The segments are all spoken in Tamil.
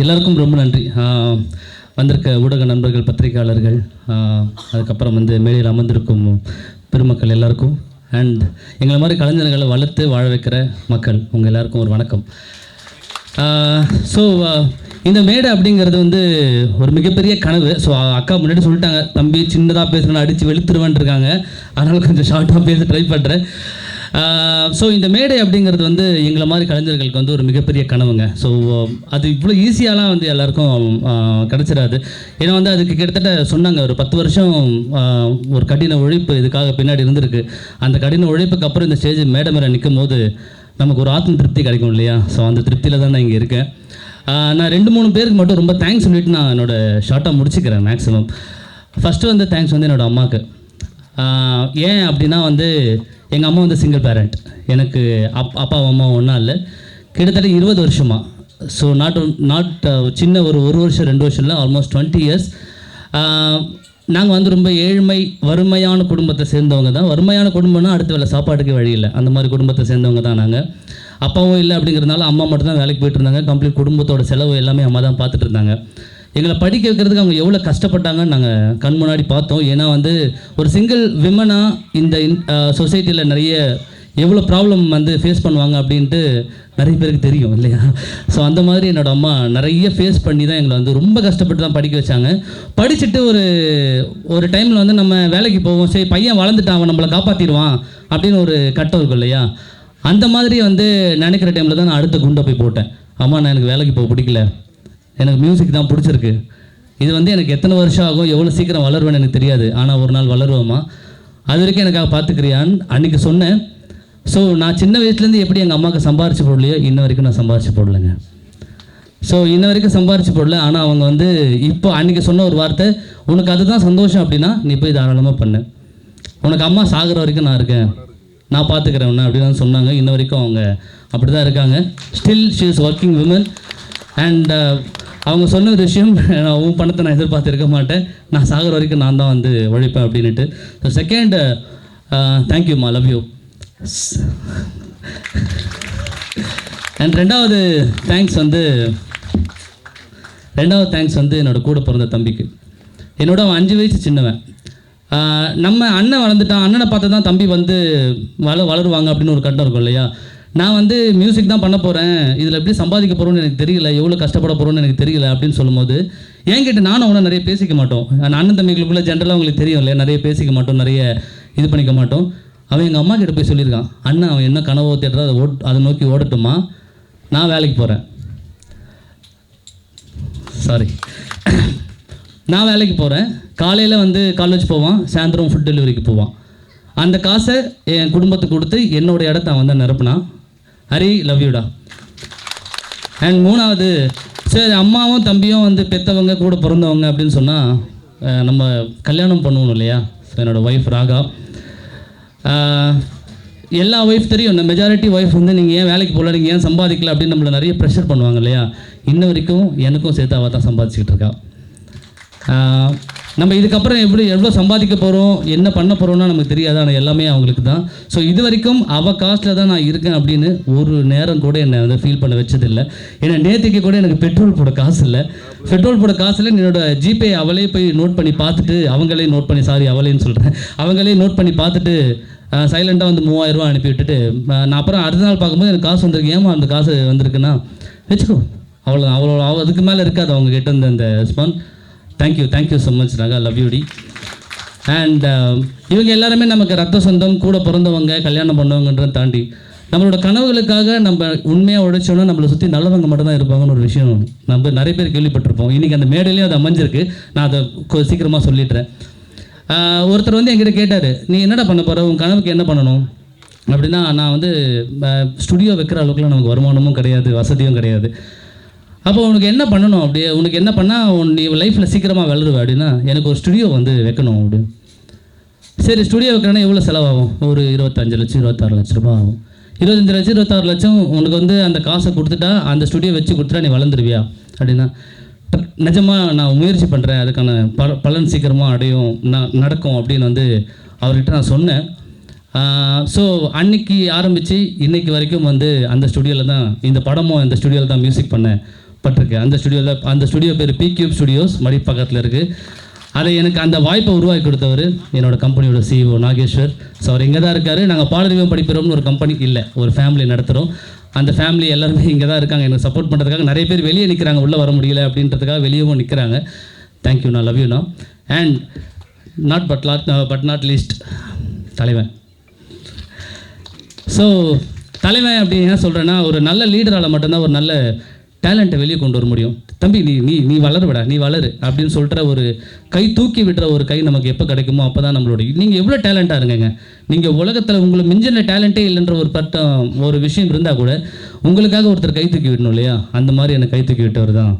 எல்லாருக்கும் ரொம்ப நன்றி. வந்திருக்க ஊடக நண்பர்கள், பத்திரிகையாளர்கள், அதுக்கப்புறம் வந்து மேடையில் அமர்ந்திருக்கும் பெருமக்கள் எல்லாருக்கும், அண்ட் எங்களை மாதிரி கலைஞர்களை வளர்த்து வாழ வைக்கிற மக்கள், உங்கள் எல்லாருக்கும் ஒரு வணக்கம். ஸோ இந்த மேடை அப்படிங்கிறது வந்து ஒரு மிகப்பெரிய கனவு. ஸோ அக்கா முன்னாடி சொல்லிட்டாங்க, தம்பி சின்னதாக பேசுகிறேன்னு அடித்து வெளுத்துருவான் இருக்காங்க, அதனால் கொஞ்சம் ஷார்ட்டாக பேச ட்ரை பண்ணுறேன். ஸோ இந்த மேடை அப்படிங்கிறது வந்து எங்களை மாதிரி கலைஞர்களுக்கு வந்து ஒரு மிகப்பெரிய கனவுங்க. ஸோ அது இவ்வளோ ஈஸியாலாம் வந்து எல்லாருக்கும் கிடச்சிடாது. ஏன்னா வந்து அதுக்கு கிட்டத்தட்ட சொன்னாங்க ஒரு 10 வருஷம் ஒரு கடின உழைப்பு இதுக்காக பின்னாடி இருந்திருக்கு. அந்த கடின உழைப்புக்கு அப்புறம் இந்த ஸ்டேஜ் மேடை மேலே நிற்கும் போது நமக்கு ஒரு ஆத்ம திருப்தி கிடைக்கும் இல்லையா? ஸோ அந்த திருப்தியில் தான் நான் இங்கே இருக்கேன். நான் 2-3 பேருக்கு மட்டும் ரொம்ப தேங்க்ஸ் சொல்லிட்டு நான் என்னோடய ஷார்ட்டாக முடிச்சுக்கிறேன். மேக்ஸிமம் ஃபஸ்ட்டு வந்து தேங்க்ஸ் வந்து என்னோடய அம்மாவுக்கு. ஏன் அப்படின்னா வந்து எங்கள் அம்மா வந்து சிங்கிள் பேரண்ட். எனக்கு அப்பா அம்மா ஒன்றா இல்லை, கிட்டத்தட்ட 20 வருஷமாக. ஸோ நாட் சின்ன ஒரு வருஷம் 2 வருஷம் இல்லை, ஆல்மோஸ்ட் 20 இயர்ஸ். நாங்கள் வந்து ரொம்ப வறுமையான குடும்பத்தை சேர்ந்தவங்க தான். வறுமையான குடும்பம்னா அடுத்த வேலை சாப்பாட்டுக்கு வழி இல்லை, அந்த மாதிரி குடும்பத்தை சேர்ந்தவங்க தான் நாங்கள். அப்பாவும் இல்லை அப்படிங்கிறதுனால அம்மா மட்டும் தான் வேலைக்கு போயிட்டு இருந்தாங்க. கம்ப்ளீட் குடும்பத்தோட செலவு எல்லாமே அம்மா தான் பார்த்துட்டு இருந்தாங்க. எங்களை படிக்க வைக்கிறதுக்கு அவங்க எவ்வளோ கஷ்டப்பட்டாங்கன்னு நாங்கள் கண் முன்னாடி பார்த்தோம். ஏன்னா வந்து ஒரு சிங்கிள் விமனாக இந்த சொசைட்டியில் நிறைய எவ்வளோ ப்ராப்ளம் வந்து ஃபேஸ் பண்ணுவாங்க அப்படின்ட்டு நிறைய பேருக்கு தெரியும் இல்லையா? ஸோ அந்த மாதிரி என்னோடய அம்மா நிறைய ஃபேஸ் பண்ணி தான் எங்களை வந்து ரொம்ப கஷ்டப்பட்டு தான் படிக்க வச்சாங்க. படிச்சுட்டு ஒரு டைமில் வந்து நம்ம வேலைக்கு போவோம், சரி பையன் வளர்ந்துட்டான், அவன் நம்மளை காப்பாற்றிடுவான் அப்படின்னு ஒரு கட்டம் இருக்கும் இல்லையா? அந்த மாதிரி வந்து நினைக்கிற டைமில் தான் நான் அடுத்த குண்டை போய் போட்டேன். அம்மா, நான் எனக்கு வேலைக்கு போக பிடிக்கல, எனக்கு மியூசிக் தான் பிடிச்சிருக்கு. இது வந்து எனக்கு எத்தனை வருஷம் ஆகும், எவ்வளோ சீக்கிரம் வளருவேன்னு எனக்கு தெரியாது, ஆனால் ஒரு நாள் வளருவோமா, அது வரைக்கும் எனக்காக பார்த்துக்கிறியான்னு அன்றைக்கி சொன்னேன். ஸோ நான் சின்ன வயசுலேருந்து எப்படி எங்கள் அம்மாவுக்கு சம்பாரிச்சு போடலையோ இன்ன வரைக்கும் நான் சம்பாரிச்சு போடலைங்க. ஸோ இன்ன வரைக்கும் சம்பாரிச்சு போடல. ஆனால் அவங்க வந்து இப்போ அன்றைக்கி சொன்ன ஒரு வார்த்தை, உனக்கு அதுதான் சந்தோஷம் அப்படின்னா நீ போய் தாராளமாக பண்ணு, உனக்கு அம்மா சாகிற வரைக்கும் நான் இருக்கேன், நான் பார்த்துக்கிறேன் ஒன்று அப்படின்னு சொன்னாங்க. இன்ன வரைக்கும் அவங்க அப்படி தான் இருக்காங்க. Still she is working women. And அவங்க சொன்ன ஒரு விஷயம், உன் பணத்தை நான் எதிர்பார்த்துருக்க மாட்டேன், நான் சாகிற வரைக்கும் நான் தான் வந்து உழைப்பேன் அப்படின்ட்டு. ஸோ செகண்ட், தேங்க்யூம்மா, லவ் யூ. அண்ட் ரெண்டாவது தேங்க்ஸ் வந்து என்னோடய கூட பிறந்த தம்பிக்கு. என்னோட அவன் 5 வயசு சின்னவன். நம்ம அண்ணன் வளர்ந்துட்டான், அண்ணனை பார்த்து தான் தம்பி வந்து வளருவாங்க அப்படின்னு ஒரு கட்டம் இருக்கும் இல்லையா? நான் வந்து மியூசிக் தான் பண்ண போகிறேன், இதில் எப்படி சம்பாதிக்க போகிறோன்னு எனக்கு தெரியல, எவ்வளோ கஷ்டப்பட போகிறோன்னு எனக்கு தெரியல அப்படின்னு சொல்லும்போது என்கிட்ட நானும் அவனை நிறைய பேசிக்க மாட்டோம். அண்ணன் தம்பிகளுக்குள்ளே ஜென்ரலாக உங்களுக்கு தெரியும் இல்லையா, நிறைய பேசிக்க மாட்டோம், நிறைய இது பண்ணிக்க மாட்டோம். அவன் எங்கள் அம்மா கிட்ட போய் சொல்லியிருக்கான், அண்ணன் அவன் என்ன கனவோ தேடுறா அதை நோக்கி ஓடட்டுமா, நான் வேலைக்கு போகிறேன், நான் வேலைக்கு போகிறேன், காலையில் வந்து காலேஜ் போவான், சாயந்தரம் ஃபுட் டெலிவரிக்கு போவான், அந்த காசை என் குடும்பத்துக்கு கொடுத்து என்னோடய இடத்த அவன் தான் நிரப்புனான். ஹரி, லவ் யூடா. அண்ட் மூணாவது, சரி அம்மாவும் தம்பியும் வந்து பெற்றவங்க கூட பிறந்தவங்க அப்படின்னு சொன்னால் நம்ம கல்யாணம் பண்ணுவோம் இல்லையா? ஸோ என்னோடய ஒய்ஃப் ராகா. எல்லா ஒய்ஃப் தெரியும், இந்த மெஜாரிட்டி ஒய்ஃப் வந்து நீங்கள் ஏன் வேலைக்கு போகல, நீங்கள் ஏன் சம்பாதிக்கல அப்படின்னு நம்மளை நிறைய ப்ரெஷர் பண்ணுவாங்க இல்லையா? இன்ன வரைக்கும் எனக்கும் சேர்த்து அவள் தான் சம்பாதிச்சுக்கிட்டு இருக்கா. நம்ம இதுக்கப்புறம் எவ்வளோ சம்பாதிக்க போகிறோம், என்ன பண்ண போகிறோம்னா நமக்கு தெரியாது, ஆனால் எல்லாமே அவங்களுக்கு தான். ஸோ இது வரைக்கும் அவள் காஸ்ட்டில் தான் நான் இருக்கேன் அப்படின்னு ஒரு நேரம் கூட என்னை வந்து ஃபீல் பண்ண வச்சதில்லை. ஏன்னா நேற்றுக்கு கூட எனக்கு பெட்ரோல் போட காசு இல்லை, என்னோட ஜிபே அவளே போய் நோட் பண்ணி பார்த்துட்டு, அவங்களே நோட் பண்ணி பார்த்துட்டு சைலண்ட்டாக வந்து 3000 ரூபா அனுப்பி விட்டுட்டு, நான் அப்புறம் அடுத்த நாள் பார்க்கும்போது எனக்கு காசு வந்திருக்கு, ஏமா அந்த காசு வந்திருக்குன்னா வச்சுக்கோ, அவ்வளோ அதுக்கு மேலே இருக்காது அவங்க கிட்ட இருந்த அந்த response. Thank you so much Raga, love you டி. அண்ட் இவங்க எல்லாருமே நமக்கு ரத்த சொந்தம், கூட பிறந்தவங்க, கல்யாணம் பண்ணவங்கன்றதை தாண்டி நம்மளோட கனவுகளுக்காக நம்ம உண்மையாக உழைச்சோன்னா நம்மளை சுற்றி நல்லவங்க மட்டும் தான் இருப்பாங்கன்னு ஒரு விஷயம் நம்ம நிறைய பேர் கேள்விப்பட்டிருப்போம். இன்றைக்கி அந்த மேடையிலேயே அது அமைஞ்சிருக்கு, நான் அதை சீக்கிரமாக சொல்லிடுறேன். ஒருத்தர் வந்து என்கிட்ட கேட்டார், நீ என்னடா பண்ண போகிற, உன் கனவுக்கு என்ன பண்ணணும் அப்படின்னா, நான் வந்து ஸ்டுடியோ வைக்கிற அளவுக்குலாம் நமக்கு வருமானமும் கிடையாது, வசதியும் கிடையாது. அப்போ உனக்கு என்ன பண்ணணும், அப்படியே உனக்கு என்ன பண்ணால் நீ லைஃப்பில் சீக்கிரமாக வளருவேன் அப்படின்னா, எனக்கு ஒரு ஸ்டுடியோ வந்து வைக்கணும் அப்படின்னு. சரி, ஸ்டுடியோ வைக்கிறேன்னா எவ்வளோ செலவாகும்? ஒரு 25 லட்சம் 26 லட்ச ரூபா ஆகும். 25 லட்சம் 26 லட்சம் உனக்கு வந்து அந்த காசை கொடுத்துட்டா, அந்த ஸ்டுடியோ வச்சு கொடுத்துட்டா நீ வளர்ந்துருவியா அப்படின்னா, நிஜமாக நான் முயற்சி பண்ணுறேன், அதுக்கான பலன் சீக்கிரமாக அடையும், நடக்கும் அப்படின்னு வந்து அவர்கிட்ட நான் சொன்னேன். ஸோ அன்னைக்கு ஆரம்பித்து இன்னைக்கு வரைக்கும் வந்து அந்த ஸ்டுடியோவில் தான், இந்த படமும் அந்த ஸ்டுடியோவில் தான் மியூசிக் பண்ணேன். பட்டிருக்கு. அந்த ஸ்டுடியோ பேர் PCube ஸ்டுடியோஸ், மடி பக்கத்தில் இருக்குது. அதை எனக்கு அந்த வாய்ப்பை உருவாக்கி கொடுத்தவர் என்னோடய கம்பெனியோட CEO நாகேஸ்வர். ஸோ அவர் இங்கே தான் இருக்கார். நாங்கள் பாடறிவும் படிக்கிறோம்னு ஒரு கம்பெனி இல்லை, ஒரு ஃபேமிலி நடத்துகிறோம். அந்த ஃபேமிலி எல்லாருமே இங்கே தான் இருக்காங்க. எனக்கு சப்போர்ட் பண்ணுறதுக்காக நிறைய பேர் வெளியே நிற்கிறாங்க, உள்ளே வர முடியல அப்படின்றதுக்காக வெளியவும் நிற்கிறாங்க. தேங்க்யூ, நான் லவ் யூண்ணா. அண்ட் பட் நாட் லீஸ்ட் தலைவன். ஸோ தலைவன் அப்படி என்ன சொல்கிறேன்னா, ஒரு நல்ல லீடரால் மட்டும்தான் ஒரு நல்ல டேலண்ட்டை வெளியே கொண்டு வர முடியும். தம்பி நீ வளருவிடா, நீ வளரு அப்படின்னு சொல்கிற ஒரு கை, தூக்கி விடுற ஒரு கை நமக்கு எப்போ கிடைக்குமோ அப்போ தான் நம்மளோட நீங்கள் எவ்வளோ டேலண்ட்டாக இருங்க, நீங்கள் உலகத்தில் உங்களுக்கு மிஞ்சின டேலண்ட்டே இல்லைன்ற ஒரு விஷயம் இருந்தால் கூட உங்களுக்காக ஒருத்தர் கை தூக்கி விடணும் இல்லையா? அந்த மாதிரி எனக்கு கை தூக்கி விட்டவர் தான்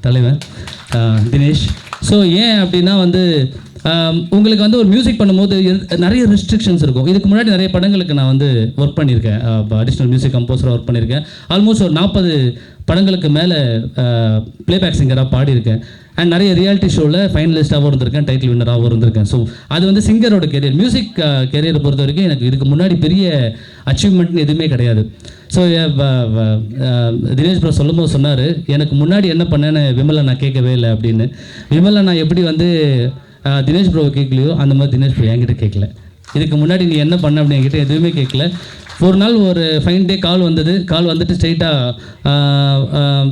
தலைவன் தினேஷ். ஸோ ஏன் அப்படின்னா உங்களுக்கு ஒரு மியூசிக் பண்ணும்போது நிறைய ரெஸ்ட்ரிக்ஷன்ஸ் இருக்கும். இதுக்கு முன்னாடி நிறைய படங்களுக்கு நான் ஒர்க் பண்ணியிருக்கேன், அடிஷ்னல் மியூசிக் கம்போஸராக ஒர்க் பண்ணியிருக்கேன். ஆல்மோஸ்ட் ஒரு 40 படங்களுக்கு மேலே ப்ளேபேக் சிங்கராக பாடியிருக்கேன். அண்ட் நிறைய ரியாலிட்டி ஷோவில் ஃபைனலிஸ்ட்டாகவும் இருந்திருக்கேன், டைட்டில் வின்னராகவும் இருந்திருக்கேன். ஸோ அது சிங்கரோட கெரியர், மியூசிக் கெரியரை பொறுத்த வரைக்கும் எனக்கு இதுக்கு முன்னாடி பெரிய அச்சீவ்மெண்ட்னு எதுவுமே கிடையாது. ஸோ தினேஷ் ப்ரோ சொல்லும்போது சொன்னார், எனக்கு முன்னாடி என்ன பண்ணேன்னு விமலை நான் கேட்கவே இல்லை அப்படின்னு. விமலை நான் எப்படி தினேஷ் ப்ரோவை கேட்கலையோ அந்த மாதிரி தினேஷ் ப்ரோ என்கிட்ட கேட்கல. இதுக்கு முன்னாடி நீ என்ன பண்ண அப்படி என்கிட்ட எதுவுமே கேட்கல. ஒரு நாள் ஒரு ஃபைன் டே கால் வந்துட்டு ஸ்ட்ரெயிட்டாக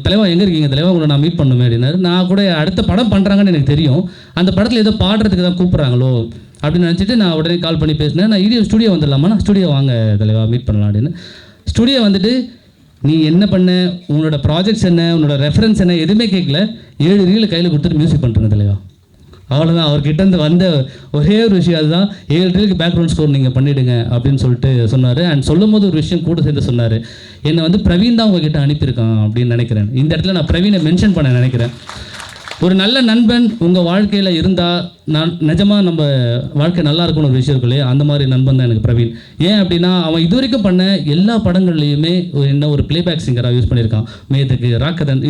தலைவா எங்கே இருக்கீங்க தலைவா, உங்களை நான் மீட் பண்ணுமே அப்படின்னாரு. நான் கூட அடுத்த படம் பண்ணுறாங்கன்னு எனக்கு தெரியும், அந்த படத்தில் ஏதோ பாடுறதுக்கு தான் கூப்பிட்றாங்களோ அப்படின்னு நினச்சிட்டு நான் உடனே கால் பண்ணி பேசினேன். நான் ஸ்டுடியோ வந்துடலாமா, நான் ஸ்டுடியோ வாங்க தலைவா மீட் பண்ணலாம் அப்படின்னு. ஸ்டுடியோ நீ என்ன பண்ண, உன்னோட ப்ராஜெக்ட்ஸ் என்ன, உன்னோட ரெஃபரன்ஸ் என்ன, எதுவுமே கேட்கல. 7 ரீல் கையில் கொடுத்துட்டு மியூசிக் பண்ணுறேங்க தலைவா. அவ்வளோதான். அவர்கிட்ட வந்த ஒரே ஒரு விஷயம் அதுதான், 7 ரீலுக்கு பேக்ரவுண்ட் ஸ்கோர் நீங்கள் பண்ணிவிடுங்க அப்படின்னு சொல்லிட்டு சொன்னார். அண்ட் சொல்லும் போது ஒரு விஷயம் கூட சேர்ந்து சொன்னார், என்னை பிரவீன் தான் உங்ககிட்ட அனுப்பியிருக்கான் அப்படின்னு நினைக்கிறேன். இந்த இடத்துல நான் பிரவீனை மென்ஷன் பண்ண நினைக்கிறேன். ஒரு நல்ல நண்பன் உங்கள் வாழ்க்கையில் இருந்தால் நான் நிஜமாக நம்ம வாழ்க்கை நல்லா இருக்கும்னு ஒரு விஷயம் இருக்கு இல்லையா, அந்த மாதிரி நண்பன் தான் எனக்கு பிரவீன். ஏன் அப்படின்னா அவன் இது வரைக்கும் பண்ண எல்லா படங்கள்லையுமே ஒரு ப்ளேபேக் சிங்கராக யூஸ் பண்ணியிருக்கான். மேத்துக்கு ராக்கதன்,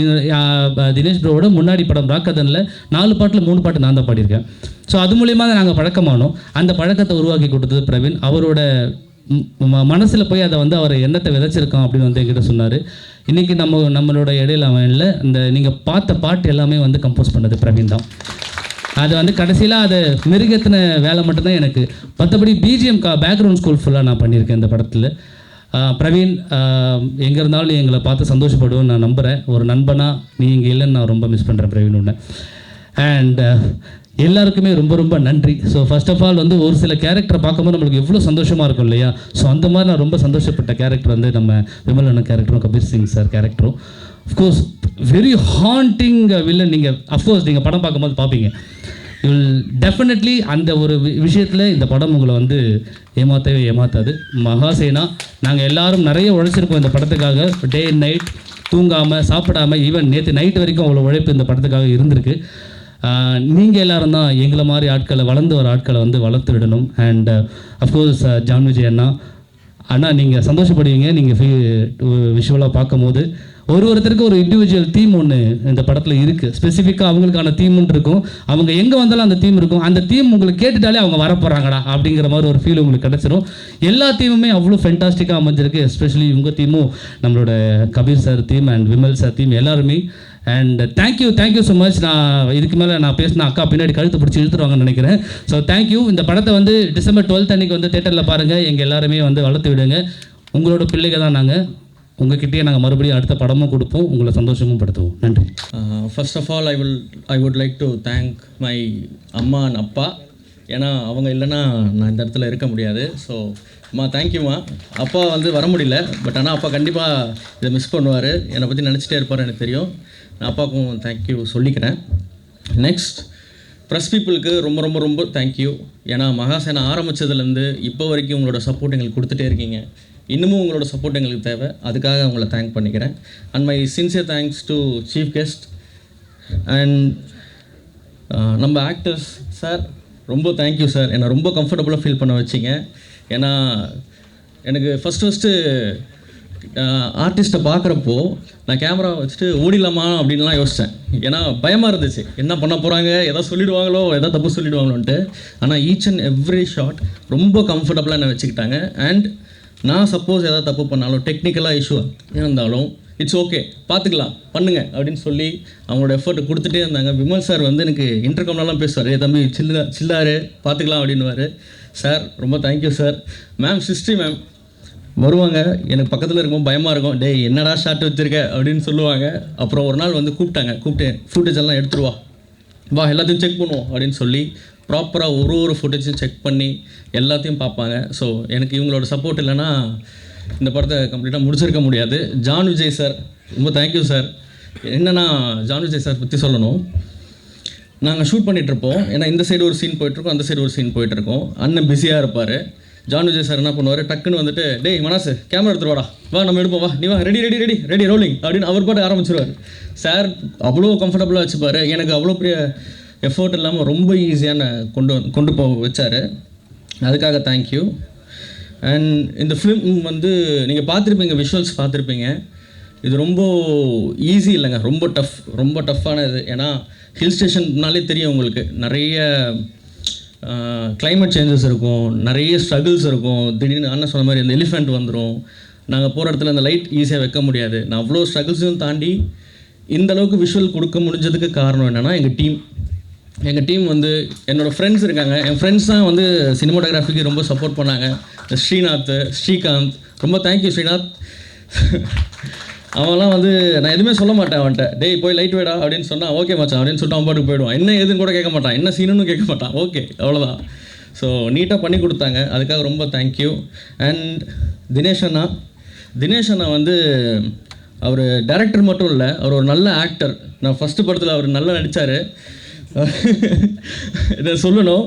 தினேஷ் ப்ரோவோட முன்னாடி படம் ராக்கதனில் 4 பாட்டில் 3 பாட்டு நான் தான் பாடியிருக்கேன். ஸோ அது மூலியமாக தான் நாங்கள் பழக்கமானோம். அந்த பழக்கத்தை உருவாக்கி கொடுத்தது பிரவீன். அவரோட மனசில் போய் அதை அவர் எண்ணத்தை விதைச்சிருக்கான் அப்படின்னு என்கிட்ட சொன்னார். இன்றைக்கி நம்மளோட இடையில அவன் இல்லை, இந்த நீங்கள் பார்த்த பாட்டு எல்லாமே கம்போஸ் பண்ணது பிரவீன் தான். அது கடைசியில் அதை மிருகத்தின வேலை மட்டும்தான் எனக்கு. மற்றபடி பிஜிஎம் பேக்ரவுண்ட் ஸ்கோர் ஃபுல்லாக நான் பண்ணியிருக்கேன் இந்த படத்தில். பிரவீன் எங்கே இருந்தாலும் எங்களை பார்த்து சந்தோஷப்படுவோன்னு நான் நம்புகிறேன். ஒரு நண்பனாக நீ இங்கே இல்லைன்னு நான் ரொம்ப மிஸ் பண்ணுறேன் பிரவீன் உன்னை. அண்ட் எல்லாருக்குமே ரொம்ப ரொம்ப நன்றி. ஸோ ஃபர்ஸ்ட் ஆஃப் ஆல் ஒரு சில கேரக்டரை பார்க்கும்போது நம்மளுக்கு எவ்வளோ சந்தோஷமாக இருக்கும் இல்லையா? ஸோ அந்த மாதிரி நான் ரொம்ப சந்தோஷப்பட்ட கேரக்டர் நம்ம விமல் அண்ணன் கேரக்டரும் கபீர் சிங் சார் கேரக்டரும். Of course very haunting villain. நீங்கள் அஃப்கோர்ஸ் நீங்கள் படம் பார்க்கும்போது பார்ப்பீங்க, யூ வில் டெஃபினெட்லி அந்த ஒரு விஷயத்தில் இந்த படம் உங்களை ஏமாற்றவே ஏமாற்றாது. மகாசேனா நாங்கள் எல்லாரும் நிறைய உழைச்சிருக்கோம் இந்த படத்துக்காக. டே அண்ட் நைட் தூங்காமல் சாப்பிடாமல், ஈவன் நேற்று நைட் வரைக்கும் அவ்வளோ உழைப்பு இந்த படத்துக்காக இருந்திருக்கு. நீங்கள் எல்லோரும் தான் எங்களை மாதிரி ஆட்களை, வளர்ந்து வர ஆட்களை வளர்த்து விடணும். அண்ட் அஃப்கோர்ஸ் ஜான் விஜய் அண்ணா நீங்கள் சந்தோஷப்படுவீங்க. நீங்கள் விஷுவலாக பார்க்கும்போது ஒருத்தருக்கு ஒரு இண்டிவிஜுவல் தீம் ஒன்று இந்த படத்தில் இருக்குது. ஸ்பெசிஃபிக்காக அவங்களுக்கான தீம்னு இருக்கும். அவங்க எங்கே வந்தாலும் அந்த தீம் இருக்கும். அந்த தீம் உங்களுக்கு கேட்டுட்டாலே அவங்க வரப்போகிறாங்கடா அப்படிங்கிற மாதிரி ஒரு ஃபீல் உங்களுக்கு கிடச்சிரும். எல்லா தீமுமே அவ்வளோ ஃபென்டாஸ்டிக்காக அமைஞ்சிருக்கு. எஸ்பெஷலி உங்கள் தீமும், நம்மளோட Kabir sir team and Vimal sir team எல்லாருமே. And thank you so much. நான் இதுக்கு மேலே நான் பேசினா அக்கா பின்னாடி கழுத்து பிடிச்சி இழுத்துருவாங்கன்னு நினைக்கிறேன். So thank you. இந்த படத்தை டிசம்பர் 12 அன்றைக்கி தேட்டரில் பாருங்கள். எங்கள் எல்லாருமே வளர்த்து விடுங்க. உங்களோட பிள்ளைங்க தான் நாங்கள். உங்ககிட்டயே நாங்கள் மறுபடியும் அடுத்த படமும் கொடுப்போம், உங்களை சந்தோஷமும் படுத்துவோம். நன்றி. First of all I would like to thank my அம்மா அண்ட் அப்பா. ஏன்னா அவங்க இல்லைன்னா நான் இந்த இடத்துல இருக்க முடியாது. ஸோ அம்மா தேங்க்யூம்மா. அப்பா வர முடியல, பட் ஆனால் அப்பா கண்டிப்பாக இதை மிஸ் பண்ணுவார். என்னை பற்றி நினச்சிட்டே இருப்பார் எனக்கு தெரியும். நான் அப்பாவுக்கும் தேங்க்யூ சொல்லிக்கிறேன். நெக்ஸ்ட் ப்ரெஸ் பீப்புளுக்கு ரொம்ப ரொம்ப ரொம்ப தேங்க்யூ. ஏன்னா மகாசேனா ஆரம்பித்ததுலேருந்து இப்போ வரைக்கும் உங்களோட சப்போர்ட் எங்களுக்கு கொடுத்துட்டே இருக்கீங்க. இன்னமும் உங்களோட சப்போர்ட் எங்களுக்கு தேவை. அதுக்காக உங்களை தேங்க் பண்ணிக்கிறேன். And my sincere thanks to chief guest and நம்ம ஆக்டர்ஸ் சார். ரொம்ப தேங்க்யூ சார். என்னை ரொம்ப கம்ஃபர்டபுளாக ஃபீல் பண்ண வச்சிங்க. ஏன்னா எனக்கு ஃபஸ்ட்டு ஆர்டிஸ்ட்டை பார்க்குறப்போ நான் கேமரா வச்சுட்டு ஓடிடலாமா அப்படின்லாம் யோசித்தேன். ஏன்னா பயமாக இருந்துச்சு, என்ன பண்ண போகிறாங்க, எதாவது சொல்லிவிடுவாங்களோ, எதாவது தப்பு சொல்லிவிடுவாங்களோன்ட்டு. ஆனால் ஈச் அண்ட் எவ்ரி ஷாட் ரொம்ப கம்ஃபர்டபுளாக என்னை வச்சுக்கிட்டாங்க. அண்ட் நான் சப்போஸ் எதாவது தப்பு பண்ணாலும், டெக்னிக்கலாக இஷ்யூ இருந்தாலும் இட்ஸ் ஓகே பார்த்துக்கலாம் பண்ணுங்க அப்படின்னு சொல்லி அவங்களோட எஃபர்ட்டை கொடுத்துட்டே இருந்தாங்க. விமல் சார் வந்து எனக்கு இன்டர்காம்லாம் பேசுவார், தம்பி சில்லாரு பார்த்துக்கலாம் அப்படின்னுவார். சார் ரொம்ப தேங்க்யூ சார். மேம் சிஸ்ட்ரி மேம் வருவாங்க, எனக்கு பக்கத்தில் இருக்கும்போது பயமாக இருக்கும், டேய் என்னடா ஷார்ட் வச்சுருக்க அப்படின்னு சொல்லுவாங்க. அப்புறம் ஒரு நாள் வந்து கூப்பிட்டு ஃபுட்டேஜ் எல்லாம் எடுத்துருவா வா எல்லாத்தையும் செக் பண்ணுவோம் அப்படின்னு சொல்லி ப்ராப்பராக ஒரு ஃபுட்டேஜும் செக் பண்ணி எல்லாத்தையும் பார்ப்பாங்க. ஸோ எனக்கு இவங்களோட சப்போர்ட் இல்லைன்னா இந்த படத்தை கம்ப்ளீட்டாக முடிச்சிருக்க முடியாது. ஜான் விஜய் சார் ரொம்ப தேங்க்யூ சார். என்னென்னா ஜான் விஜய் சார் பற்றி சொல்லணும். நாங்கள் ஷூட் பண்ணிகிட்ருப்போம், ஏன்னா இந்த சைடு ஒரு சீன் போயிட்டுருக்கோம், அந்த சைடு ஒரு சீன் போயிட்டுருக்கோம். அண்ணன் பிஸியாக இருப்பார். ஜான் விஜய் சார் என்ன பண்ணுவார், டக்குன்னு வந்துட்டு டேய் மனாசு கேமரா எடுத்துட்டு வாடா, வா நம்ம எடுப்போம், வா நீ வா, ரெடி ரோலிங் அப்படின்னு அவர் பாட்டு ஆரம்பிச்சிருவார். சார் அவ்வளோ கம்ஃபர்டபுளாக வச்சுப்பார். எனக்கு அவ்வளோ பெரிய எஃபோர்ட் இல்லாமல் ரொம்ப ஈஸியான கொண்டு போக வச்சார். அதுக்காக தேங்க்யூ. அண்ட் இந்த ஃபிலிம் வந்து நீங்கள் பார்த்துருப்பீங்க, விஷுவல்ஸ் பார்த்துருப்பீங்க. இது ரொம்ப ஈஸி இல்லைங்க, ரொம்ப டஃப்பானது. ஏன்னா ஹில் ஸ்டேஷன்னாலே தெரியும் உங்களுக்கு, நிறைய கிளைமேட் சேஞ்சஸ் இருக்கும், நிறைய ஸ்ட்ரகிள்ஸ் இருக்கும். திடீர்னு அண்ணன் சொன்ன மாதிரி அந்த எலிஃபெண்ட் வந்துடும், நாங்கள் போகிற இடத்துல அந்த லைட் ஈஸியாக வைக்க முடியாது. நான் அவ்வளோ ஸ்ட்ரகிள்ஸையும் தாண்டி இந்த அளவுக்கு விஷுவல் கொடுக்க முடிஞ்சதுக்கு காரணம் என்னென்னா எங்கள் டீம் வந்து என்னோடய ஃப்ரெண்ட்ஸ் இருக்காங்க. என் ஃப்ரெண்ட்ஸ் தான் வந்து சினிமாட்டோகிராஃபிக்கு ரொம்ப சப்போர்ட் பண்ணாங்க. ஸ்ரீகாந்த் ரொம்ப தேங்க்யூ ஸ்ரீநாத். அவன்லாம் வந்து நான் எதுவுமே சொல்ல மாட்டேன் அவன்கிட்ட, டேய் போய் லைட் வேடா அப்படின்னு சொன்னால் ஓகே மச்சான் அப்படின்னு சொல்லிட்டு அவன் பாட்டுக்கு போயிடுவான். என்ன எதுன்னு கூட கேட்க மாட்டான், என்ன சீனுன்னு கேட்க மாட்டான், ஓகே அவ்வளோதான். ஸோ நீட்டாக பண்ணி கொடுத்தாங்க, அதுக்காக ரொம்ப தேங்க்யூ. அண்ட் தினேஷ் அண்ணா வந்து அவர் டைரக்டர் மட்டும் இல்லை, அவர் ஒரு நல்ல ஆக்டர். நான் ஃபஸ்ட்டு படத்தில் அவர் நல்லா நடித்தார், இதை சொல்லணும்.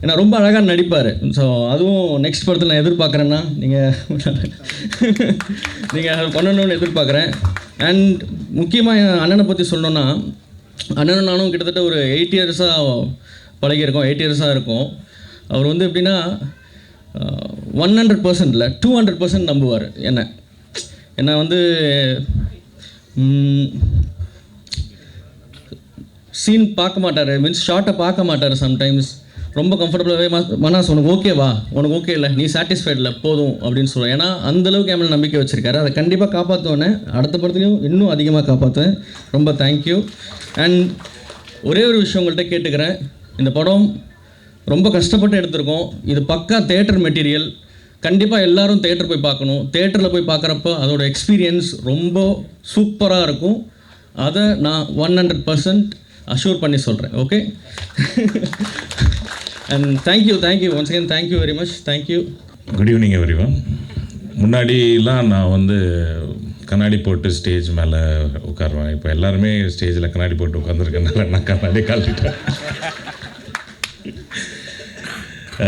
ஏன்னா ரொம்ப அழகாக நடிப்பார். ஸோ அதுவும் நெக்ஸ்ட் படத்தில் நான் எதிர்பார்க்குறேன்னா நீங்கள் பண்ணணும்னு எதிர்பார்க்குறேன். அண்ட் முக்கியமாக என் அண்ணனை பற்றி சொல்லணுன்னா, அண்ணனும் நானும் கிட்டத்தட்ட ஒரு 8 இயர்ஸாக பழகியிருக்கோம், 8 இயர்ஸாக இருக்கும். அவர் வந்து எப்படின்னா 100% இல்லை 200% நம்புவார் என்னை வந்து சீன் பார்க்க மாட்டார், மீன்ஸ் ஷார்ட்டை பார்க்க மாட்டார். சம்டைம்ஸ் ரொம்ப கம்ஃபர்டபுளாகவே மனாஸ் உனக்கு ஓகேவா, உனக்கு ஓகே இல்லை, நீ சாட்டிஸ்ஃபைட் இல்லை போதும் அப்படின்னு சொல்லுவேன். ஏன்னா அந்தளவுக்கு என் மேலே நம்பிக்கை வச்சுருக்காரு. அதை கண்டிப்பாக காப்பாற்றுவேன்னு, அடுத்த படத்துலையும் இன்னும் அதிகமாக காப்பாற்றுவேன். ரொம்ப தேங்க்யூ. அண்ட் ஒரே ஒரு விஷயம் உங்கள்கிட்ட கேட்டுக்கிறேன், இந்த படம் ரொம்ப கஷ்டப்பட்டு எடுத்திருக்கோம். இது பக்கா தேட்டர் மெட்டீரியல். கண்டிப்பாக எல்லோரும் தேட்டர் போய் பார்க்கணும். தேட்டரில் போய் பார்க்குறப்போ அதோடய எக்ஸ்பீரியன்ஸ் ரொம்ப சூப்பராக இருக்கும். அதை நான் 100% அஷ்யூர் பண்ணி சொல்கிறேன். Okay and thank you once again thank you very much. Thank you. Good evening everyone. முன்னாடிலாம் நான் வந்து கண்ணாடி போட்டு ஸ்டேஜ் மேலே உட்காருவேன். இப்போ எல்லாருமே ஸ்டேஜில் கண்ணாடி போட்டு உட்காந்துருக்கனால நான் கண்ணாடி காட்டிட்டேன்.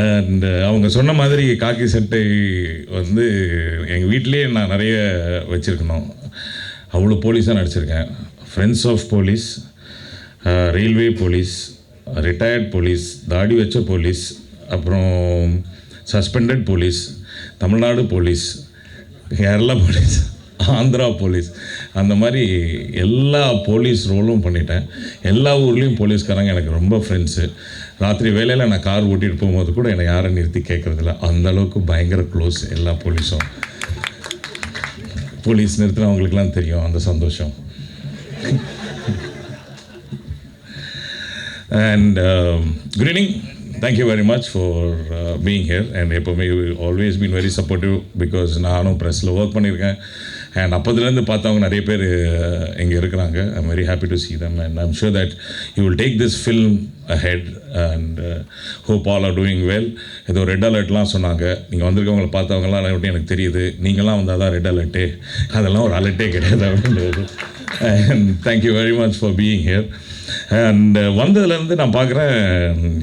அண்ட் அவங்க சொன்ன மாதிரி காக்கி சட்டை வந்து எங்கள் வீட்டிலேயே நான் நிறைய வச்சுருக்கணும். அவ்வளோ போலீஸாக நடிச்சிருக்கேன். Friends of police, railway police, retired police, தாடி வச்ச போலீஸ், அப்புறம் suspended police, Tamil Nadu police, Kerala police, Andhra police, அந்த மாதிரி எல்லா போலீஸ் ரோலும் பண்ணிட்டேன். எல்லா ஊர்லேயும் போலீஸ்காரங்க எனக்கு ரொம்ப ஃப்ரெண்ட்ஸு. ராத்திரி வேலையில் நான் கார் ஓட்டிகிட்டு போகும்போது கூட என்னை யாரும் நிறுத்தி கேட்குறதில்ல. அந்தளவுக்கு பயங்கர க்ளோஸ் எல்லா போலீஸும். போலீஸ் நிறுத்தினவங்களுக்குலாம் தெரியும் அந்த சந்தோஷம். And good evening. Thank you very much for being here. And you've always been very supportive because நானும் ப்ரெஸ்ஸில் ஒர்க் பண்ணியிருக்கேன். அண்ட் அப்போதுலேருந்து பார்த்தவங்க நிறைய பேர் இங்கே இருக்கிறாங்க. I'm very happy to see them and I'm sure that you will take this film ahead and hope all are doing well. ஏதோ ரெட் அலர்ட்லாம் சொன்னாங்க. நீங்கள் வந்திருக்கவங்களை பார்த்தவங்களாம் எனக்கு தெரியுது. நீங்களாம் வந்தால் தான் ரெட் அலர்ட்டே, அதெல்லாம் ஒரு அலர்ட்டே கிடையாது அப்படின்றது. And thank you very much for being here. And வந்ததுலேருந்து நான் பார்க்குறேன்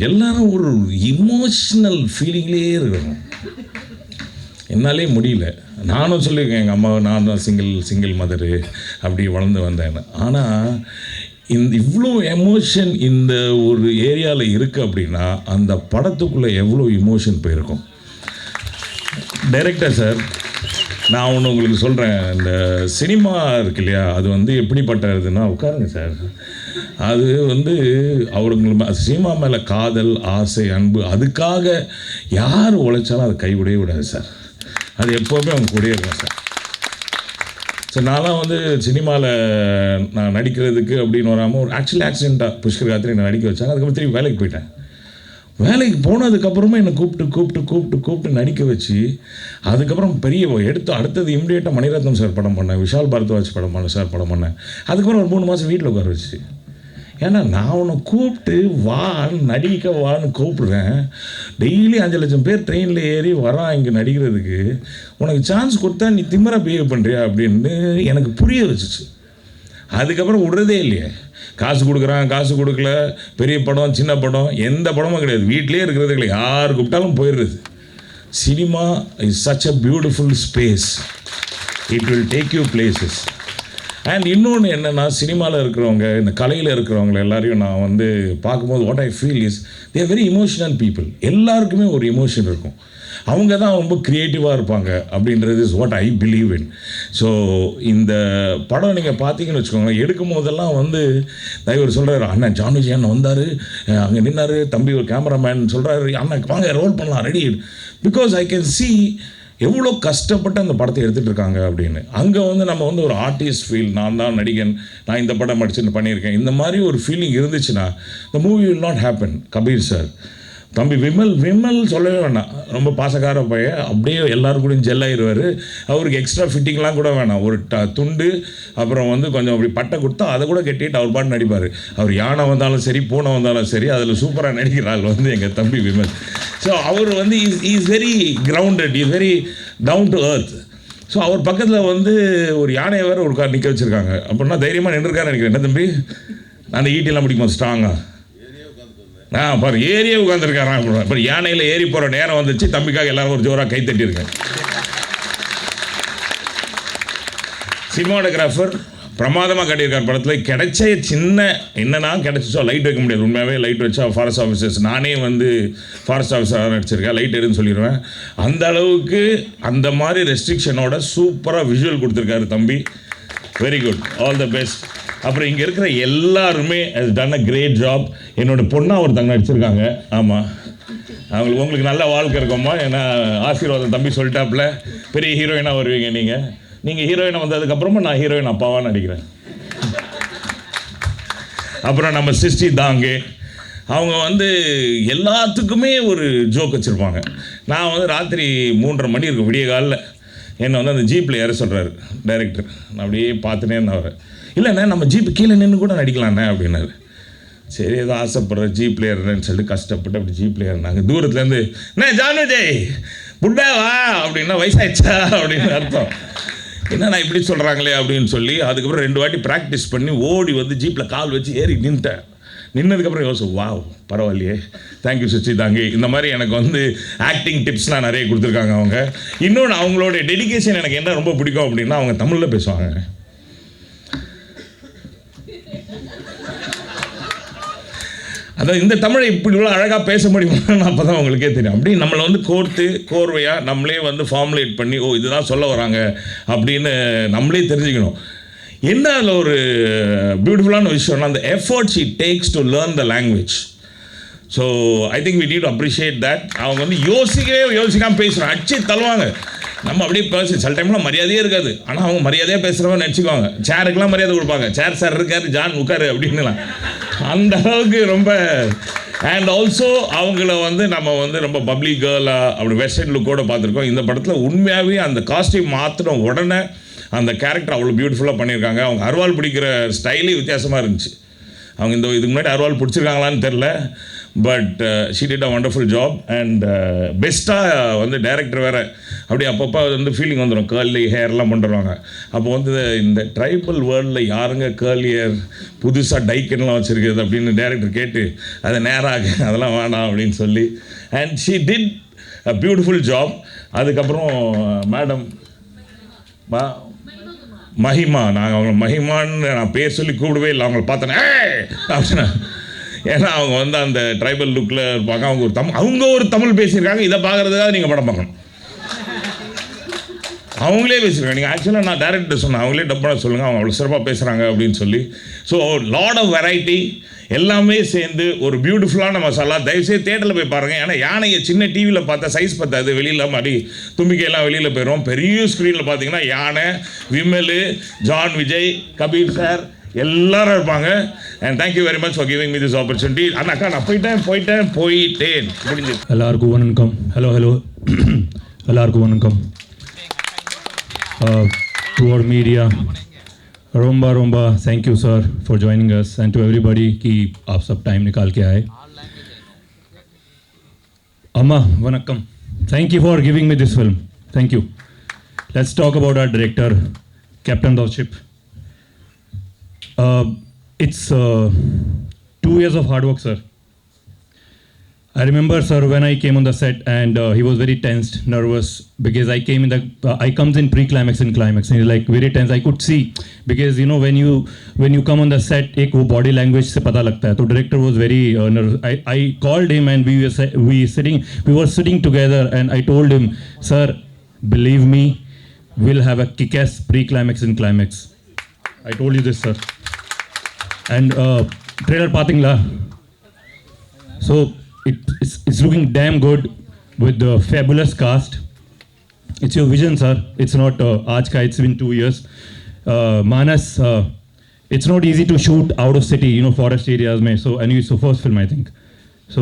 எல்லாரும் ஒரு இமோஷ்னல் ஃபீலிங்லேயே இருக்கிறோம். என்னாலே முடியல. நானும் சொல்லியிருக்கேன் எங்கள் அம்மாவை, நான் தான் சிங்கிள் மதரு அப்படி வளர்ந்து வந்தேன். ஆனால் இவ்வளோ எமோஷன் இந்த ஒரு ஏரியாவில் இருக்குது அப்படின்னா அந்த படத்துக்குள்ளே எவ்வளோ இமோஷன் போயிருக்கும். டைரக்டர் சார், நான் ஒன்று உங்களுக்கு சொல்கிறேன். இந்த சினிமா இருக்கு இல்லையா, அது வந்து எப்படிப்பட்டதுன்னா, உட்காருங்க சார், அது வந்து அவங்களுக்கு சினிமா மேலே காதல், ஆசை, அன்பு, அதுக்காக யார் உழைச்சாலும் அது கைவிடவே விடாது சார். அது எப்போவுமே அவங்க கூடயே இருக்கும் சார். ஸோ நான்லாம் வந்து சினிமாவில் நான் நடிக்கிறதுக்கு அப்படின்னு வராமல் ஒரு ஆக்சிடெண்ட்டாக புஷ்கர் காத்திரி என்னை நடிக்க வச்சாங்க. அதுக்கப்புறம் திரும்பி வேலைக்கு போயிட்டேன். வேலைக்கு போனதுக்கப்புறமா என்னை கூப்பிட்டு நடிக்க வச்சு அதுக்கப்புறம் பெரிய அடுத்தது இம்மிடியேட்டாக மணிரத்னம் சார் படம் பண்ணேன், விஷால் பாரத்வாஜ் படம் பண்ணேன். அதுக்கப்புறம் ஒரு 3 மாதம் வீட்டில் உட்கார வச்சு. ஏன்னா நான் உன்னை கூப்பிட்டு வான்னு கூப்பிடுறேன். டெய்லி 5 லட்சம் பேர் ட்ரெயினில் ஏறி வரான் இங்கே நடிக்கிறதுக்கு. உனக்கு சான்ஸ் கொடுத்தா நீ திமிரா பிஹேவ் பண்ணுறியா அப்படின்னு எனக்கு புரிய வச்சுச்சு. அதுக்கப்புறம் விடுறதே இல்லையே. காசு கொடுக்குறான், காசு கொடுக்கல, பெரிய படம் சின்ன படம் எந்த படமும் கிடையாது. வீட்டிலே இருக்கிறது இல்லை, யார் கூப்பிட்டாலும் போயிடுறது. Cinema is such a beautiful space. It will take you places. And இன்னொன்று என்னென்னா, சினிமாவில் இருக்கிறவங்க, இந்த கலையில் இருக்கிறவங்க எல்லாரையும் நான் வந்து பார்க்கும்போது what I feel is they are very emotional people. எல்லாருக்குமே ஒரு இமோஷன் இருக்கும். அவங்க தான் ரொம்ப க்ரியேட்டிவாக இருப்பாங்க அப்படின்றது is what I believe in. So இந்த படம் நீங்கள் பார்த்தீங்கன்னு வச்சுக்கோங்களேன், எடுக்கும் போதெல்லாம் வந்து தலைவர் சொல்கிறார், அண்ணன் ஜான் விஜய் அண்ணன் வந்தார், அங்கே நின்னார், தம்பி ஒரு கேமராமேன் சொல்கிறாரு, அண்ணன் வாங்க ரோல் பண்ணலாம் ready. Because I can see எவ்வளோ கஷ்டப்பட்டு அந்த படத்தை எடுத்துகிட்டு இருக்காங்க அப்படின்னு. அங்கே வந்து நம்ம வந்து ஒரு ஆர்டிஸ்ட் ஃபீல், நான் தான் நடிகன், நான் இந்த படம் படிச்சுட்டு பண்ணியிருக்கேன், இந்த மாதிரி ஒரு ஃபீலிங் இருந்துச்சுன்னா the movie will not happen. Kabir sir, தம்பி விமல் சொல்லவே வேணாம், ரொம்ப பாசக்கார பையன், அப்படியே எல்லாரும் கூட ஜெல்லாயிருவார். அவருக்கு எக்ஸ்ட்ரா ஃபிட்டிங்லாம் கூட வேணாம், ஒரு துண்டு அப்புறம் வந்து கொஞ்சம் அப்படி பட்டை கொடுத்தா அதை கூட கட்டிட்டு அவர் பாட்டு நடிப்பார். அவர் யானை வந்தாலும் சரி, பூனை வந்தாலும் சரி, அதில் சூப்பராக நடிக்கிற ஆள் வந்து எங்கள் தம்பி விமல். ஸோ அவர் வந்து is very grounded, is very down to earth. So அவர் பக்கத்தில் வந்து ஒரு யானையை வேறு ஒரு கார் நிற்க வச்சுருக்காங்க. அப்படின்னா தைரியமாக நின்றுருக்காரு நினைக்கிறேன். என்ன தம்பி, அந்த ஈட்டிலாம் பிடிக்குமா ஸ்ட்ராங்காக? பாரு ஏரியே உட்காந்துருக்காரான். அப்புறம் யானையில் ஏறி போகிற நேரம் வந்துச்சு. தம்பிக்காக எல்லாரும் ஒரு ஜோராக கைத்தட்டியிருக்கேன். சினிமாட்டோகிராஃபர் பிரமாதமாக கட்டியிருக்கார் படத்தில். கிடைச்ச சின்ன என்னன்னா கிடைச்சிச்சோ, லைட் வைக்க முடியாது. உண்மையாகவே லைட் வச்சா ஃபாரஸ்ட் ஆஃபீஸர்ஸ், நானே வந்து ஃபாரஸ்ட் ஆஃபீஸராக நடிச்சிருக்கேன், லைட் எடுன்னு சொல்லிடுவேன். அந்த அளவுக்கு அந்த மாதிரி ரெஸ்ட்ரிக்ஷனோட சூப்பராக விஷுவல் கொடுத்துருக்காரு தம்பி. Very good, all the best. அப்புறம் இங்கே இருக்கிற எல்லாருமே has done a great job. என்னோடய பொண்ணாக ஒருத்தங்க நடிச்சிருக்காங்க. ஆமாம், உங்களுக்கு நல்ல வாழ்க்கை இருக்குமா, ஏன்னா ஆசீர்வாதம் தம்பி சொல்லிட்டாப்புல, பெரிய ஹீரோயினாக வருவீங்க நீங்கள் ஹீரோயினாக வந்ததுக்கப்புறமா நான் ஹீரோயின் அப்பாவாக நடிக்கிறேன். அப்புறம் நம்ம சிஸ்டி தாங்கே, அவங்க வந்து எல்லாத்துக்குமே ஒரு ஜோக் வச்சுருப்பாங்க. நான் வந்து ராத்திரி 3:30 மணி இருக்கும், விடிய காலில் என்னை வந்து அந்த ஜீப்பில் ஏற சொல்கிறாரு டைரக்டர். நான் அப்படியே பார்த்துனே இருந்தேன். இல்லைண்ணே நம்ம ஜீப்பு கீழே நின்று கூட நடிக்கலாண்ணே அப்படின்னாரு. சரி ஏதோ ஆசைப்படுற ஜீப்பில் ஏறுறேன்னு சொல்லிட்டு கஷ்டப்பட்டு அப்படி ஜீப்பில் ஏறினாங்க. தூரத்துலேருந்து என்ன ஜான் விஜய் புட்டாவா அப்படின்னா வயசாயிடுச்சா அப்படின்னு அர்த்தம். என்னண்ணா இப்படி சொல்கிறாங்களே அப்படின்னு சொல்லி அதுக்கப்புறம் 2 வாட்டி ப்ராக்டிஸ் பண்ணி ஓடி வந்து ஜீப்பில் கால் வச்சு ஏறி நின்ட்டேன். நின்னதுக்கப்புறம் யோசிச்சு வாவ் பரவாயில்லையே, தேங்க்யூ சுச்சி தாங்கி. இந்த மாதிரி எனக்கு வந்து ஆக்டிங் டிப்ஸ்லாம் நிறைய கொடுத்துருக்காங்க அவங்க. இன்னொன்று அவங்களோட டெடிகேஷன் எனக்கு என்ன ரொம்ப பிடிக்கும் அப்படின்னா, அவங்க தமிழில் பேசுவாங்க. அதான் இந்த தமிழை இப்படி இவ்வளோ அழகாக பேச முடியுமான்னு அப்போ தான் உங்களுக்கே தெரியும். அப்படி நம்மளை வந்து கோர்வையாக நம்மளே வந்து ஃபார்முலேட் பண்ணி ஓ இதுதான் சொல்ல வராங்க அப்படின்னு நம்மளே தெரிஞ்சுக்கணும். என்ன அதில் ஒரு பியூட்டிஃபுல்லான விஷயம்னா, அந்த efforts it takes to learn the language. So I think we need to appreciate that. அவங்க வந்து யோசிக்காமல் பேசுகிறோம், அடிச்சு தள்ளுவாங்க. நம்ம அப்படியே பேச சில டைம்லாம் மரியாதையே இருக்காது, ஆனால் அவங்க மரியாதையாக பேசுகிறவங்க நினச்சிக்குவாங்க. சேருக்கெலாம் மரியாதை கொடுப்பாங்க, சேர் சார் இருக்காரு ஜான் உட்காரு அப்படின்னுலாம். அந்த அளவுக்கு ரொம்ப. அண்ட் ஆல்சோ அவங்கள வந்து நம்ம வந்து ரொம்ப பப்ளிக் கேர்ளாக அப்படி வெஸ்டர்ன் லுக்கோடு பார்த்துருக்கோம். இந்த படத்தில் உண்மையாகவே அந்த காஸ்டியூம் மாற்றின உடனே அந்த கேரக்டர் அவ்வளோ பியூட்டிஃபுல்லாக பண்ணியிருக்காங்க. அவங்க அருவாள் பிடிக்கிற ஸ்டைலே வித்தியாசமாக இருந்துச்சு. அவங்க இதுக்கு முன்னாடி அருவாள் பிடிச்சிருக்காங்களான்னு தெரில, but she did a wonderful job. And பெஸ்ட்டாக வந்து டைரக்டர் வேறு அப்படி அப்பப்போ வந்து ஃபீலிங் வந்துடும், கேர்லி ஹேர்லாம் பண்ணுறாங்க. அப்போ வந்து இந்த ட்ரைபல் வேர்ல்டில் யாருங்க கேர்லி ஹேர் புதுசாக டைக்கன்லாம் வச்சுருக்குது அப்படின்னு டைரக்டர் கேட்டு அதை நேராக அதெல்லாம் வேணாம் அப்படின்னு சொல்லி. And she did a beautiful job. அதுக்கப்புறம் மேடம் மஹிமா, நாங்கள் அவங்கள மஹிமான்னு நான் பேர் சொல்லி கூப்பிடவே இல்லை. அவங்கள பார்த்தேனே அப்படின்னா, ஏன்னா அவங்க வந்து அந்த ட்ரைபல் லுக்கில் இருப்பாங்க. அவங்க ஒரு தமிழ் பேசியிருக்காங்க. இதை பார்க்குறதுக்காக நீங்கள் படம் பார்க்கணும். அவங்களே பேசியிருக்காங்க. நீங்கள் ஆக்சுவலாக நான் டேரக்டர் சொன்னேன், அவங்களே டப் பண்ண சொல்லுங்கள், அவங்க அவ்வளோ சிறப்பாக பேசுகிறாங்க அப்படின்னு சொல்லி. ஸோ லாட் ஆஃப் வெரைட்டி எல்லாமே சேர்ந்து ஒரு பியூட்டிஃபுல்லான மசாலா. தயவுசெய்து தேட்டரில் போய் பாருங்கள். ஏன்னா யானையை சின்ன டிவியில் பார்த்தா சைஸ் பத்தாது, வெளியில் மாதிரி தும்பிக்கையெல்லாம் வெளியில் போயிடும். பெரிய ஸ்க்ரீனில் பார்த்தீங்கன்னா யானை, விமல், ஜான் விஜய், கபீர் சார் எல்லாரும் இருப்பாங்க. And thank you very much for giving me this opportunity. அண்ணாக்கா நான் போயிட்டேன் முடிஞ்சு. எல்லாருக்கும் வணக்கம். ஹலோ எல்லாருக்கும் வணக்கம். To our media, रोम्बा thank you sir for joining us and to everybody कि आप सब टाइम निकाल के आए. अम्मा वनक्कम, thank you for giving me this film. Thank you. Let's talk about our director captain of ship. It's 2 years of hard work, sir. I remember, sir, when I came on the set and he was very tensed, nervous because I came in I comes in pre-climax and climax and he's like very tense. I could see because you know when you come on the set, एक वो body language से पता लगता है. तो director was very nervous. I called him and we were sitting together and I told him, sir, believe me, we'll have a kick-ass pre-climax and climax. I told you this, sir. And trailer पातिंगला. So it's looking damn good with the fabulous cast. It's your vision, sir. It's not aaj ka. It's been 2 years. Manas, it's not easy to shoot out of city, you know, forest areas. Mein. So and it's your first film, I think. So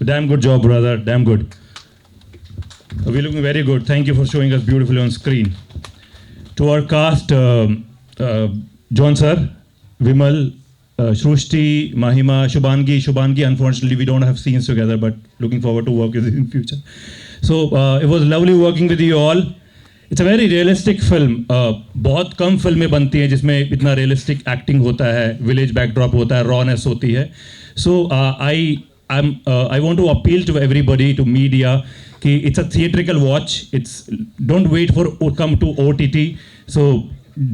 damn good job, brother. Damn good. We're looking very good. Thank you for showing us beautifully on screen. To our cast, John sir, Vimal, Shrushti, Mahima, Shubhangi. Unfortunately, we don't have scenes together, but looking forward to work with you in future. So it was lovely working with you all. It's a very realistic film. बहुत कम फिल्में बनती हैं जिसमें इतना realistic acting होता है, village backdrop होता है, rawness होती है. So I want to appeal to everybody, to media, कि it's a theatrical watch. Don't wait for come to OTT. So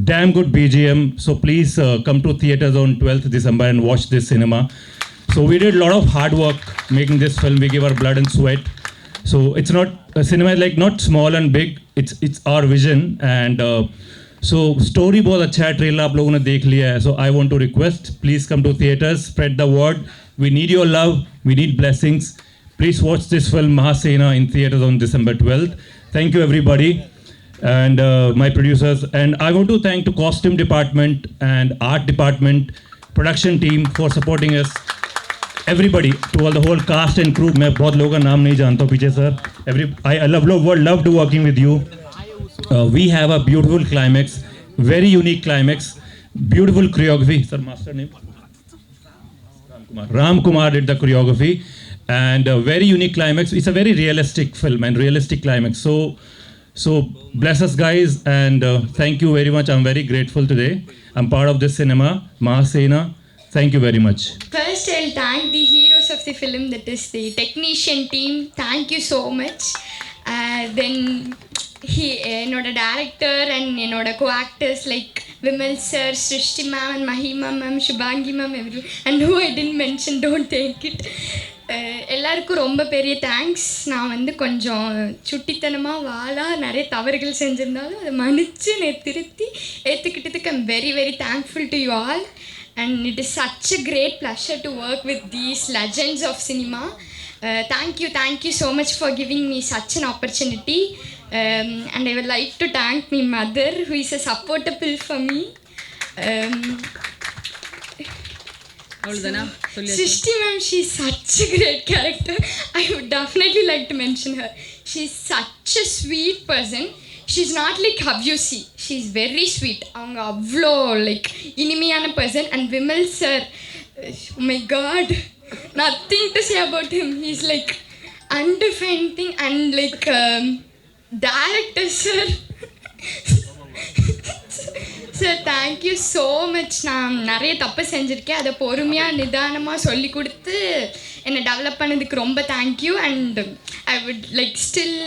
damn good BGM. So please come to theaters on 12th December and watch this cinema. So we did a lot of hard work making this film. We gave our blood and sweat. So it's not cinema is like not small and big. It's our vision. And so story बहुत अच्छा है. ट्रेलर आप लोगों ने देख लिया है. So I want to request, please come to theaters, spread the word. We need your love. We need blessings. Please watch this film Mahasena in theaters on December 12th. Thank you everybody. And my producers, and I want to thank to costume department and art department, production team for supporting us. Everybody, to all the whole cast and crew. मैं बहुत लोगों का नाम नहीं जानता हूँ पीछे sir. I loved working with you. We have a beautiful climax, very unique climax, beautiful choreography. Sir, master name? Ram Kumar did the choreography, and a very unique climax. It's a very realistic film and realistic climax. So bless us guys, and thank you very much. I'm very grateful today. I'm part of this cinema, Mahasena. Thank you very much. First, I'll thank the heroes of the film, that is the technician team. Thank you so much. Then என்னோட டேரக்டர் அண்ட் என்னோட co-actors like Vimal sir, Srishti ma'am and Mahima ma'am, Shubhangi ma'am, everyone. And who I didn't mention, don't take it. எல்லாருக்கும் ரொம்ப பெரிய தேங்க்ஸ். நான் வந்து கொஞ்சம் சுட்டித்தனமாக நிறைய தவறுகள் செஞ்சுருந்தாலும் அதை மன்னிச்சு திருத்தி ஏற்றுக்கிட்டதுக்கு I'm very very thankful to you all. And it is such a great pleasure to work with these legends of cinema. Thank you so much for giving me such an opportunity. And I would like to thank my mother, who is a supportable for me. Srishti ma'am, she's such a great character. I would definitely like to mention her. She's such a sweet person. She's not like how you see. She's very sweet. அவங்க அவ்வளோ லைக் இனிமையான person. And Vimal sir, oh my god, nothing to say about him. He's like undefined thing. And like director sir, sir thank you so much. நான் நிறைய தப்பு செஞ்சுருக்கேன், அதை பொறுமையாக நிதானமாக சொல்லி கொடுத்து என்னை டெவலப் பண்ணதுக்கு ரொம்ப thank you. And I would like still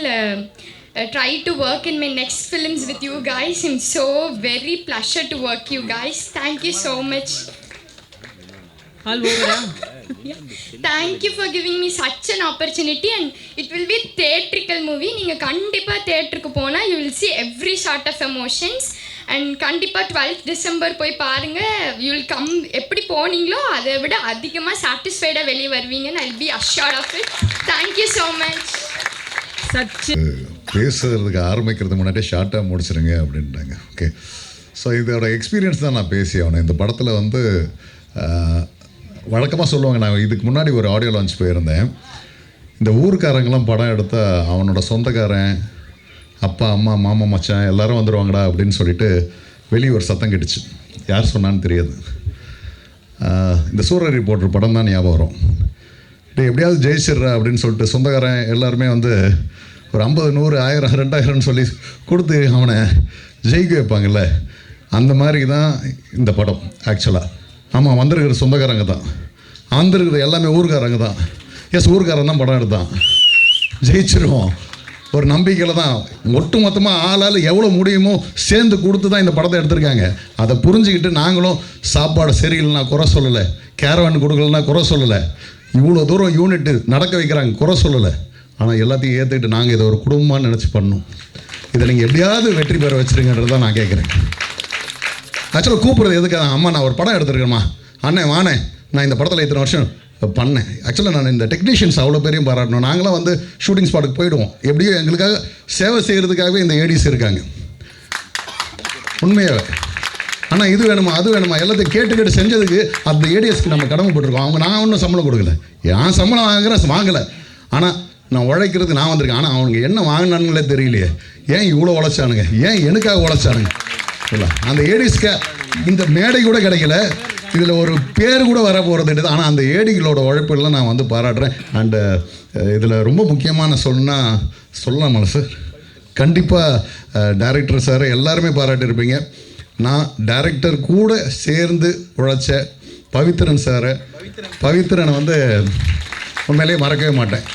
try to work in my next films with you guys. I'm so very pleasure to work you guys. Thank you so much. All ஓவரா thank you for giving me such an opportunity and it will be theatrical movie. நீங்கள் கண்டிப்பாக தேட்டருக்கு போனால் you will see every sort of emotions. And கண்டிப்பாக 12th டிசம்பர் போய் பாருங்கள். யூ வில் கம், எப்படி போனீங்களோ அதை விட அதிகமாக சாட்டிஸ்ஃபைடாக வெளியே வருவீங்கன்னு I will be assured of it. Thank you so much. பேசுறதுக்கு ஆரம்பிக்கிறது முன்னாடியே ஷார்ட்டாக முடிச்சிருங்க அப்படின்ட்டாங்க. ஓகே, ஸோ இதோட எக்ஸ்பீரியன்ஸ் தான் நான் பேசி ஆகணும். இந்த படத்தில் வந்து வழக்கமாக சொல்லுவாங்க, நான் இதுக்கு முன்னாடி ஒரு ஆடியோ லான்ச் போயிருந்தேன். இந்த ஊருக்காரங்களாம் படம் எடுத்தால் அவனோட சொந்தக்காரன், அப்பா அம்மா மாமா மச்சான் எல்லோரும் வந்துடுவாங்கடா அப்படின்னு சொல்லிட்டு வெளியே ஒரு சத்தம் கேட்டுச்சு. யார் சொன்னான்னு தெரியாது. இந்த சூரரை போடுற படம் தான் ஞாபகம் வரும். எப்படியாவது ஜெயிச்சிட்றா அப்படின்னு சொல்லிட்டு சொந்தக்காரன் எல்லாருமே வந்து ஒரு 50, 100, 1000, 2000ன்னு சொல்லி கொடுத்து அவனை ஜெயிக்க வைப்பாங்கல்ல, அந்த மாதிரி தான் இந்த படம் ஆக்சுவலாக. ஆமாம், வந்திருக்கிற சொந்தக்காரங்க தான், வந்திருக்கிறது எல்லாமே ஊருக்காரங்க தான். எஸ், ஊருக்காரன் தான் படம் எடுத்தான், ஜெயிச்சிருவோம் ஒரு நம்பிக்கையில் தான். ஒட்டு மொத்தமாக ஆளால் எவ்வளோ முடியுமோ சேர்ந்து கொடுத்து தான் இந்த படத்தை எடுத்திருக்காங்க. அதை புரிஞ்சுக்கிட்டு நாங்களும் சாப்பாடு சரியில்லைனா குறை சொல்லலை, கேரவான் கொடுக்கலன்னா குறை சொல்லலை, இவ்வளோ தூரம் யூனிட்டு நடக்க வைக்கிறாங்க குறை சொல்லலை. ஆனால் எல்லாத்தையும் ஏற்றுக்கிட்டு நாங்கள் இதை ஒரு குடும்பமாக நினச்சி பண்ணோம். இதை நீங்கள் எப்படியாவது வெற்றி பெற வச்சுருங்கன்றது தான் நான் கேட்குறேன். ஆக்சுவலாக கூப்பிட்றது எதுக்காக, அம்மா நான் ஒரு படம் எடுத்துருக்கேம்மா, அண்ணே வானே, நான் இந்த படத்தில் இத்தனை வருஷம் பண்ணேன். ஆக்சுவலாக நான் இந்த டெக்னீஷியன்ஸ் அவ்வளோ பேரையும் பாராட்டணும். நாங்களாம் வந்து ஷூட்டிங் ஸ்பாட்டுக்கு போயிடுவோம், எப்படியோ எங்களுக்காக சேவை செய்கிறதுக்காகவே இந்த ஏடிஸ் இருக்காங்க உண்மையாகவே. ஆனால் இது வேணுமா அது வேணுமா எல்லாத்தையும் கேட்டு செஞ்சதுக்கு அந்த ஏடிஎஸ்க்கு நம்ம கடமைப்பட்டிருக்கோம். அவங்க நான் ஒன்றும் சம்பளம் கொடுக்கல, என் சம்பளம் வாங்கலை, ஆனால் நான் உழைக்கிறதுக்கு நான் வந்திருக்கேன். ஆனால் அவங்க என்ன வாங்கினானுங்களே தெரியலையே, ஏன் இவ்வளோ உழைச்சானுங்க, ஏன் எனக்காக உழைச்சானுங்க இல்லை. அந்த ஏடிஸ்க்கு இந்த மேடை கூட கிடைக்கல, இதில் ஒரு பேர் கூட வர போகிறது. ஆனால் அந்த ஏடிகளோட உழைப்பெல்லாம் நான் வந்து பாராட்டுறேன். அண்டு இதில் ரொம்ப முக்கியமான சொல்லலாமா சார், கண்டிப்பாக டைரக்டர் சார் எல்லாருமே பாராட்டியிருப்பீங்க. நான் டைரக்டர் கூட சேர்ந்து உழைச்ச பவித்ரன் சாரை, பவித்ரனை வந்து உண்மையிலேயே மறக்கவே மாட்டேன்.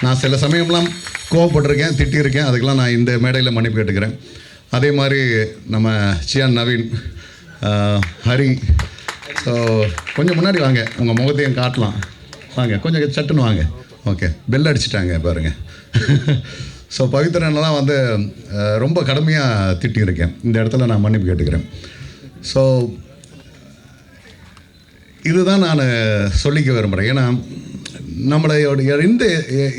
நான் சில சமயம்லாம் கோவப்பட்டிருக்கேன், திட்டியிருக்கேன், அதுக்கெல்லாம் நான் இந்த மேடையில் மன்னிப்பு கேட்டுக்கிறேன். அதே மாதிரி நம்ம சியான் நவீன், ஹரி, ஸோ கொஞ்சம் முன்னாடி வாங்க, உங்கள் முகத்தையும் காட்டலாம் வாங்க, கொஞ்சம் சட்டுன்னு வாங்க. ஓகே, பெல் அடிச்சிட்டாங்க பாருங்கள். ஸோ பவித்ரனெல்லாம் வந்து ரொம்ப கடுமையாக திட்டியிருக்கேன், இந்த இடத்துல நான் மன்னிப்பு கேட்டுக்கிறேன். ஸோ இதுதான் நான் சொல்லிக்க விரும்புகிறேன். ஏன்னா நம்மளுடைய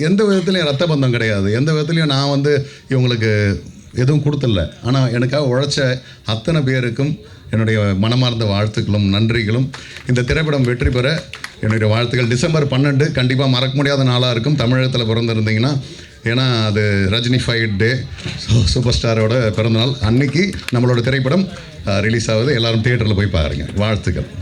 எந்த விதத்துலையும் ரத்த பந்தம் கிடையாது, எந்த விதத்துலையும் நான் வந்து இவங்களுக்கு எதுவும் கொடுத்துடல. ஆனால் எனக்காக உழைச்ச அத்தனை பேருக்கும் என்னுடைய மனமார்ந்த வாழ்த்துக்களும் நன்றிகளும். இந்த திரைப்படம் வெற்றி பெற என்னுடைய வாழ்த்துக்கள். டிசம்பர் 12 கண்டிப்பாக மறக்க முடியாத நாளாக இருக்கும் தமிழகத்தில் பிறந்திருந்தீங்கன்னா. ஏன்னா அது ரஜினி 5 டே, ஸோ சூப்பர் ஸ்டாரோட பிறந்தநாள் அன்னைக்கு நம்மளோட திரைப்படம் ரிலீஸ் ஆகுது. எல்லோரும் தியேட்டரில் போய் பாருங்கள். வாழ்த்துக்கள்.